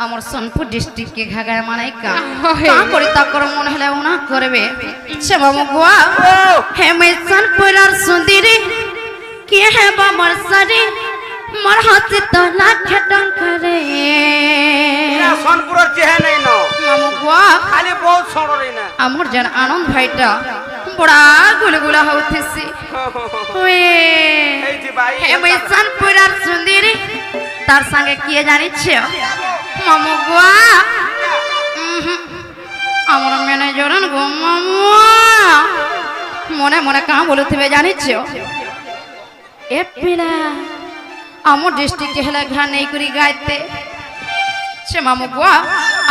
আমার सोनपुर डिस्ट्रिक्ट के घाघरा माने का करी तकर मन हेले उना करबे से बामुआ हे मैं सोनपुर और सुंदरी के है बामर सरी मोर हाथ तो लाख टंक रे ना सोनपुर चेहे नहीं न बामुआ खाली बहुत छोड़ो रे ना हमर जन आनंद भाईटा बड़ा गुलगुला होथिसी ओए हे मैं सोनपुर और सुंदरी तार संगे किए जानी छे मामुआ আমার ম্যানেজার গো মামুয়া মনে মনে কাম বলুথিবে জানিছ এ পিলা আমার ডিস্ট্রিক্ট হেলা ঘা নেই করি গাইতে সে মামুয়া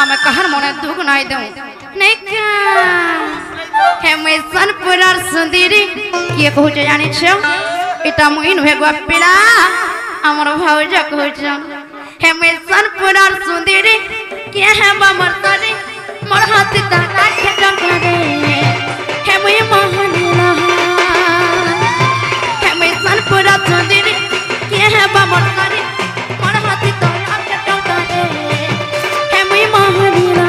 আমি কাহার মনে দুঃখ নাই দেউ নেই কা হে মেসন পুরার সুন্দরী কে কহুছ জানিছ এটা মুই নহে গো পিলা আমার ভাউজা কহুছ हे मैं सोनपुर और सुंदरी के है बामर तरी मोर हाथ ता लाख टंका रे हे मैं मोहनीला हे मैं सोनपुर और सुंदरी के है बामर तरी मोर हाथ ता लाख टंका रे हे मैं मोहनीला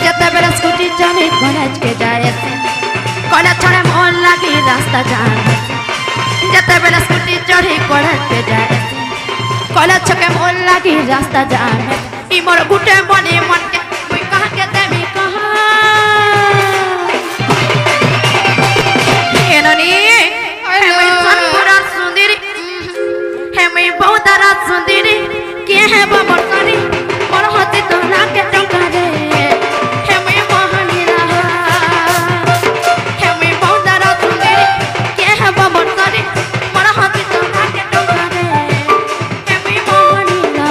जता बेरा स्कूटी चले कॉलेज के जाए से कॉलेज छोड़े मोर लगी रास्ता जाने जता बेला स्कूटी चढ़ी कॉलेज पे जाए कॉलेज छके मोर लगी रास्ता जाने ई मोर गुटे बने मन के कोई कहा के देमी कहा एननी हे मैं सोनपुर सुंदरी हे मैं बहुत रात सुंदरी के है बामर तरी मोर हाथ तो लाख टंका रे हे मैं मोहनीला हे मैं बहुत रात सुंदरी के है बामर तरी मोर हाथ तो लाख टंका रे हे मैं मोहनीला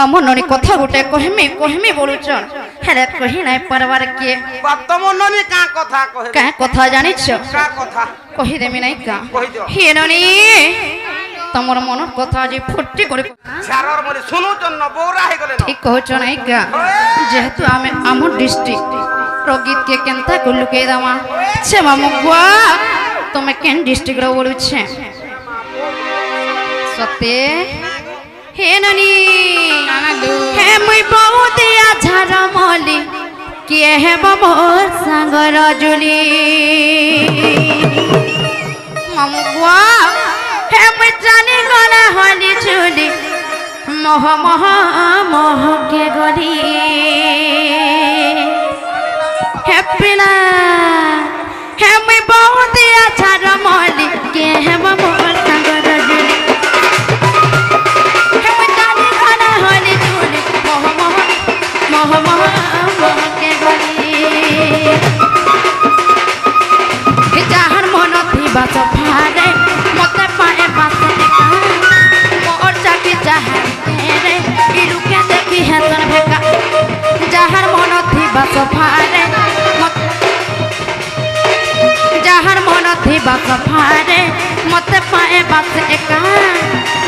আমার ননি কথা গোটে কহিমি কহিমি বলুছন হেলে কহি নাই পারবার কে বাতম ননি কা কথা কহে কা কথা জানিছ কা কথা কহি দেমি নাই কা কহি দিও হে ননি তোমার মনের কথা যে ফুটি করে ছাড়র মনে শুনো জন্য বৌরা হই গলে ঠিক কহছ নাই কা যেহেতু আমি আমার ডিস্ট্রিক্ট প্রগীত কে কেনতা কলুকে দামা ছে মামুয়া তুমি কেন ডিস্ট্রিক্ট র বলুছে সত্যি हे ननी हे मुई बहुत आझार मली किए हे मोर संग रजुली मामुआ हे मुई जानी गला हली चुली मोह मोह मोह के गली हे पिला हे मुई बहुत आझार मली किए हे मोर संग रजुली जहर मन थी बस फारे मत पाए बस मोर चाकी जहर तेरे इलू के देखी है तन भेका जहर मन थी बस फारे जहर मन थी बस फारे मत पाए बस एका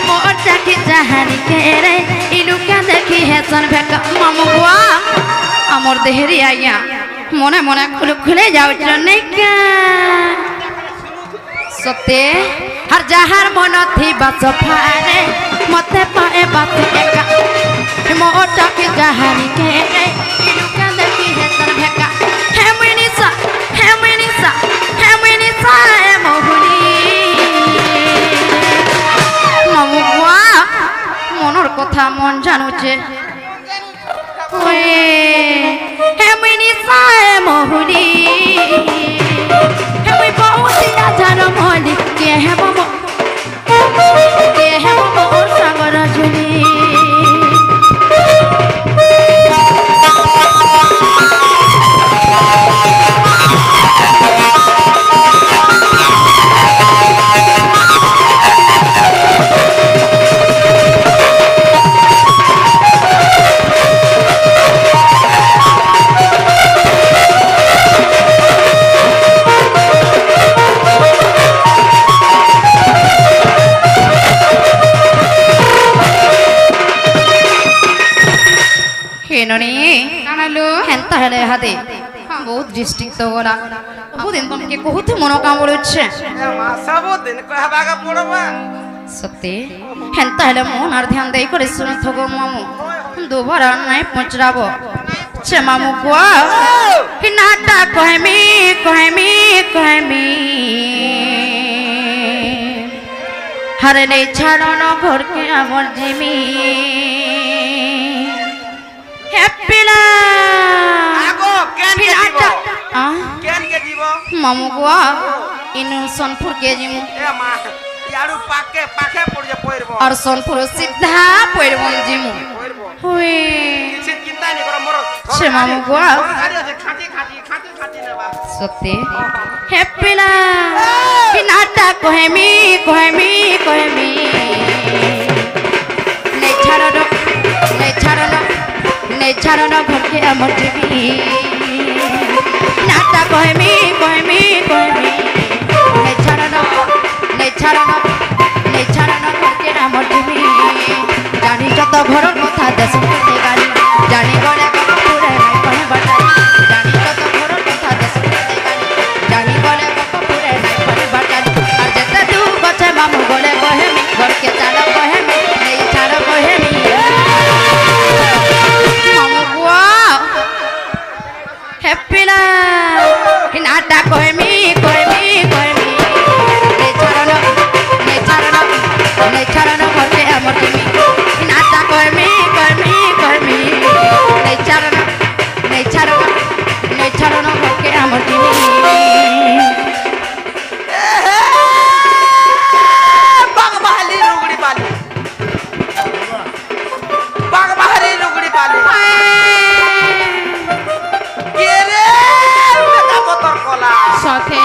मोर चाकी जहर तेरे इलू के देखी है तन भेका मामुआ amor देहरी आया मने मने खुल खुले जाओ चने का सते हर जहर मन थी बस फारे मते पाए बात एका मोटा के जहर के इलू का देखी है तन भेका हे मिनिसा हे मिनिसा हे मिनिसा ए मोहनी मामुआ मनर कथा मन जानुचे हे मिनिसा ए मोहनी हे मुई बहुत आझार मली के हे मोर संग रजुली हेलो হেনতা হেলে হাতে বহুত ডিস্ট্রিক্ট তো গলা বহুদিন তোমাকে বহুত মন কাম বলছে ଏ ମା ସବୁଦିନ କହିବାକେ ପଡବା সত্যি হেনতা হেলে মন আর ধ্যান দেই করে শুনে থগো মামু দুবার আর নাই পচরাব সে মামু কুয়া হিনাটা কহেমি কহেমি কহেমি হারে নেই ছাড়ানো ঘরকে আমার জিমি হ্যাপিলা আগো কেন কে দিব কেন কে দিব মামু কুয়া ইনু সোনপুর কে জিমু এ মা ইয়াড়ু পাকে পাকে পড়ে পড়ব আর সোনপুর সিধা পড়বন জিমু পড়ব হুই কিছু চিন্তা নি কর মোর সে মামু কুয়া আরে আছে খাটি খাটি খাটি খাটি নেবা সত্যি হ্যাপিলা হিনাটা কহেমি কহেমি কহেমি নেই ছাড়ানো ঘরকে আমার জিবি নাটা কহেমি কহেমি কহেমি নেই ছাড়ানো ঘরকে আমার জিবি জানি যত ঘর কথা দেশ গাড়ি জানি গলে পুরে নাই কহে বাটাই জানি যত ঘর কথা দেশ গাড়ি জানি গলে পুরে নাই কহে বাটাই আর যেতে দু গছে মামু গলে কহেমি ঘরকে চাল কহেমি নেই ছাড় কহেমি মামু গুয়া হ্যাপিলা হিনাটা কহেমি কহেমি কহেমি নেই ছাড়ানো ঘরকে আমার জিমি হিনাটা কহেমি কহেমি কহেমি নেই ছাড়ানো ঘরকে আমার জিমি বাগবাহালি রুগড়ি বালি বাগবাহালি রুগড়ি বালি কে রে মেকা পতর কলা সাথে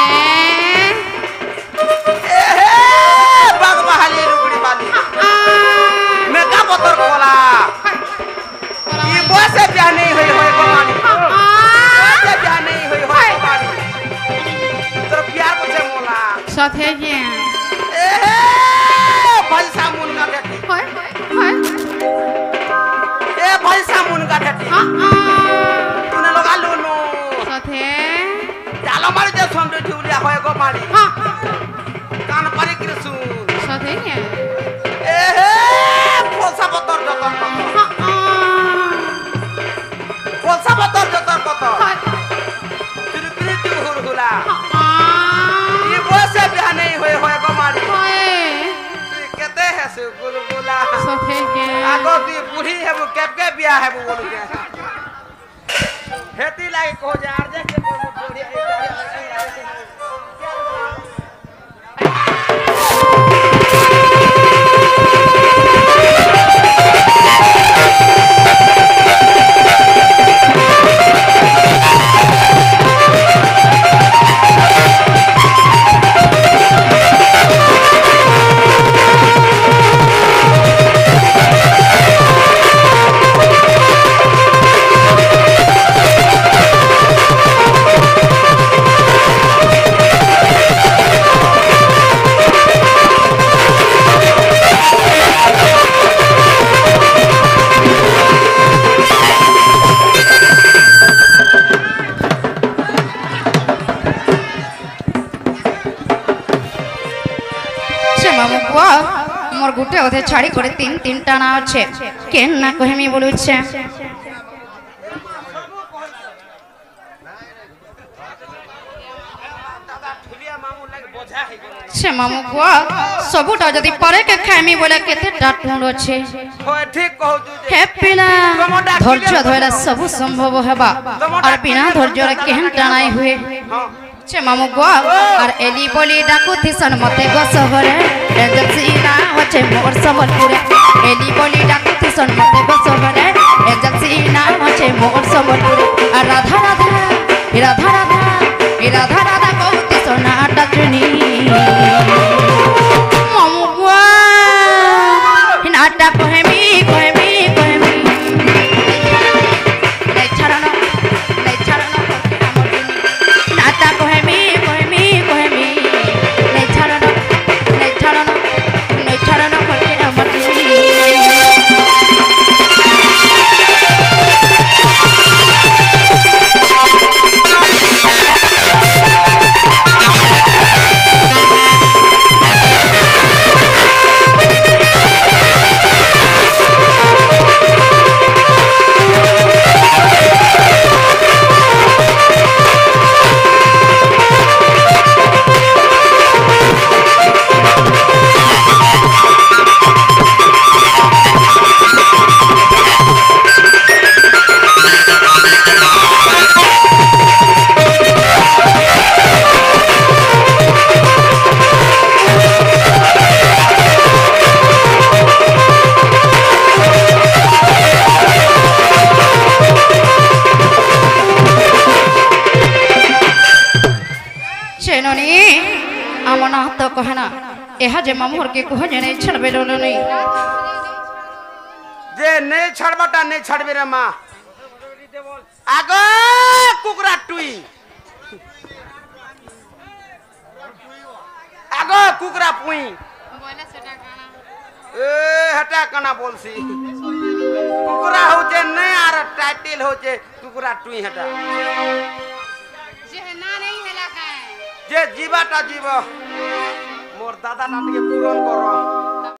এ হে বাগবাহালি রুগড়ি বালি মেকা পতর কলা ই বসে বিয়া নেই হই হই গোমানি বসে বিয়া নেই হই হই গোমানি তোর প্যার করছে মোলা साथे के এ হে ভাইসা মুন গা দেখি होय होय এ ভাইসা মুন গা দেখি তুনে লগা লুনু साथे জালো মারি দে সন্ডে ঠুলিয়া হয় গোমানি কান পারি কৃষ্ণ साथे के এ হে পয়সা পতর যতর কত পয়সা পতর যতর কত তিরুতিরি তু হুরহুলা ই বসে বিয়া নেই হই হই গোমানি তুই কেতে হেসু গুলগুলা साथे के আগো তুই বুঢ়ী হেবু কেবকে বিয়া হেবু বলু কে হেতি লাগি কহ যে আর যে কে বলু বুঢ়ী মোর গুটে ওদের ছাড়ি করে তিন তিন টানা আছে কেন না কহেমি বলুছে সে মামু কুয়া সবুটা যদি পরে কে খাইমি বলে কেতে টাটুন আছে হয় ঠিক কহ তু যে হ্যাপিলা ধৈর্য ধরে সবু সম্ভব হেবা আর বিনা ধৈর্যরে কেন টানাই হুয়ে সে মামু কুয়া আর এলি বলি ডাকু থিসন মতে গসহরে এজেন্সি না হচ্ছে মোর সম্বলপুরে এলি বলি ডাকু থিসন মতে গসহরে এজেন্সি না হচ্ছে মোর সম্বলপুরে আর রাধা রাধা রাধা রাধা রাধা রাধা কৌতি সোনা ডাচুনি মামু কুয়া নাটা কহেমি কহেমি কহেমি নাই ছাড়ানো করতে আমার জিমি নাটা কহেমি কহেমি কহেমি নাই ছাড়ানো করতে আমার জিমি कहे ना एहा जे मामूर के कह जे नहीं छड़बे डोलो नहीं जे नहीं छड़बटा नहीं छड़बे रे माँ आगो कुकरा टुई आगो कुकरा पुई ए हटा कना बोलसी कुकरा होचे नहीं आर टाइटल होचे कुकरा टुई हटा जे जीवाटा जीव मोर दादा नाट के पूरण करो